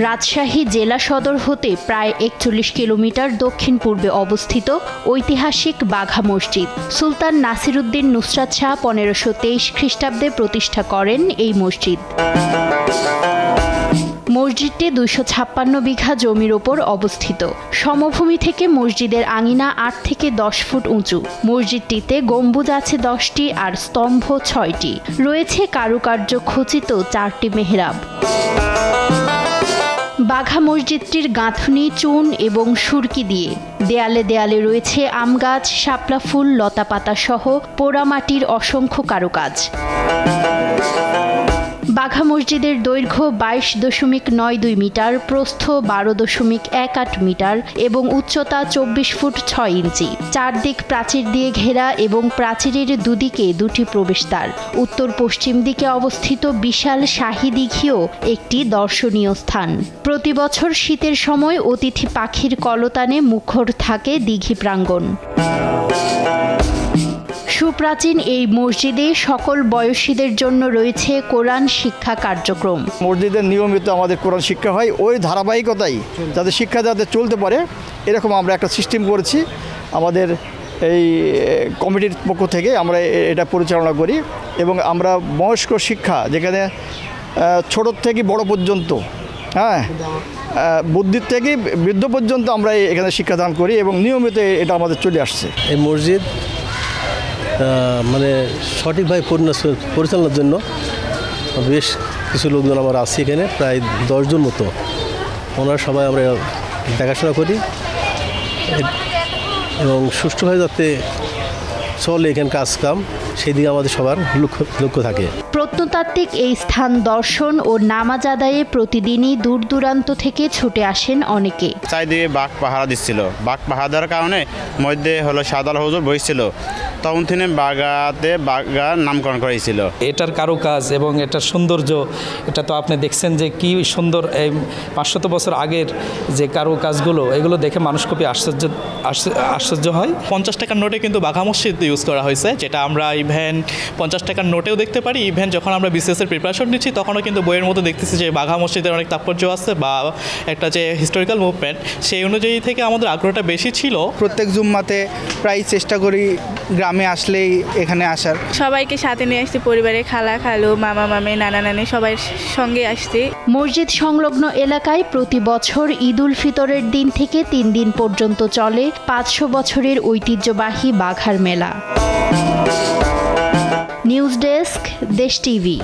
রাজশাহী জেলা সদর হতে প্রায় ৪১ কিলোমিটার দক্ষিণ পূর্বে অবস্থিত ঐতিহাসিক বাঘা মসজিদ। সুলতান নাসিরউদ্দিন নুসরাত শাহ ১৫২৩ খ্রিস্টাব্দে প্রতিষ্ঠা করেন এই মসজিদ। মসজিদটি ২৫৬ বিঘা জমির ওপর অবস্থিত। সমভূমি থেকে মসজিদের আঙিনা ৮ থেকে ১০ ফুট উঁচু। মসজিদটিতে গম্বুজ আছে ১০টি আর স্তম্ভ ৬টি। রয়েছে কারুকার্য খচিত ৪টি মেহরাব। বাঘা মসজিদটির গাঁথনি চুন এবং সুরকি দিয়ে। দেয়ালে দেয়ালে রয়েছে আম গাছ, শাপলা ফুল, লতাপাতা সহ পোড়ামাটির অসংখ্য কারুকাজ। বাঘা মসজিদের দৈর্ঘ্য ২২.৯২ মিটার, প্রস্থ ১২.১৮ মিটার এবং উচ্চতা ২৪ ফুট ৬ ইঞ্চি। চারদিক প্রাচীর দিয়ে ঘেরা এবং প্রাচীরের দুদিকে দুটি প্রবেশদ্বার। উত্তর পশ্চিম দিকে অবস্থিত বিশাল শাহী দিঘিও একটি দর্শনীয় স্থান। প্রতি বছর শীতের সময় অতিথি পাখির কলতানে মুখর থাকে দিঘি প্রাঙ্গণ। সুপ্রাচীন এই মসজিদে সকল বয়সীদের জন্য রয়েছে কোরআন শিক্ষা কার্যক্রম। মসজিদে নিয়মিত আমাদের কোরআন শিক্ষা হয়, ওই ধারাবাহিকতাই যাতে শিক্ষা যাতে চলতে পারে এরকম আমরা একটা সিস্টেম করেছি। আমাদের এই কমিটির পক্ষ থেকে আমরা এটা পরিচালনা করি এবং আমরা বয়স্ক শিক্ষা যেখানে ছোট থেকে বড় পর্যন্ত, বুদ্ধির থেকে বৃদ্ধ পর্যন্ত আমরা এখানে শিক্ষাদান করি এবং নিয়মিত এটা আমাদের চলে আসছে। এই মসজিদ মানে সঠিকভাবে পরিচালনার জন্য বেশ কিছু লোকজন আমরা আছি এখানে, প্রায় ১০ জন মতো। ওনারা সবাই আমরা দেখাশোনা করি এবং সুষ্ঠুভাবে যাতে চলে এখানে কাজকাম, সেই দিকে আমাদের সবার লক্ষ্য থাকে। প্রত্নতাত্ত্বিক এই স্থান দর্শন ও নামাজ আদায়ে প্রতিদিনই দূর দূরান্ত থেকে ছুটে আসেন অনেকে। চারিদিকে বাঘ পাহারা দিচ্ছিল। বাঘ পাহারা দেওয়ার কারণে মধ্যে হলো সাদাল হুজুর বসছিল, তখন তিনি বাঘার নামকরণ করেছিল। এটার কারুকাজ এবং এটার সৌন্দর্য, এটা তো আপনি দেখছেন যে কি সুন্দর। এই ৫০০ বছর আগের যে কারুকাজগুলো, এগুলো দেখে মানুষ খুবই আশ্চর্য হয়। ৫০ টাকার নোটে কিন্তু বাঘা মসজিদ ইউজ করা হয়েছে, যেটা আমরা ইভেন ৫০ টাকার নোটেও দেখতে পারি। ইভেন যখন আমরা বিসিএসের প্রিপারেশন নিচ্ছি তখনও কিন্তু বইয়ের মধ্যে দেখতেছি যে বাঘা মসজিদের অনেক তাৎপর্য আছে বা একটা যে হিস্টোরিক্যাল মুভমেন্ট, সেই অনুযায়ী থেকে আমাদের আগ্রহটা বেশি ছিল। প্রত্যেক জুম্মাতে প্রায় চেষ্টা করি গ্রামে আসলেই এখানে আসার। সবাইকে সাথে নিয়ে আসছি, পরিবারে খালা খালু, মামা মামি, নানা নানি সবাই সঙ্গে আসছি। মসজিদ সংলগ্ন এলাকায় প্রতি বছর ঈদ উল ফিতরের দিন থেকে ৩ দিন পর্যন্ত চলে ৫০০ বছরের ঐতিহ্যবাহী বাঘার মেলা। নিউজ ডেস্ক, দেশ টিভি।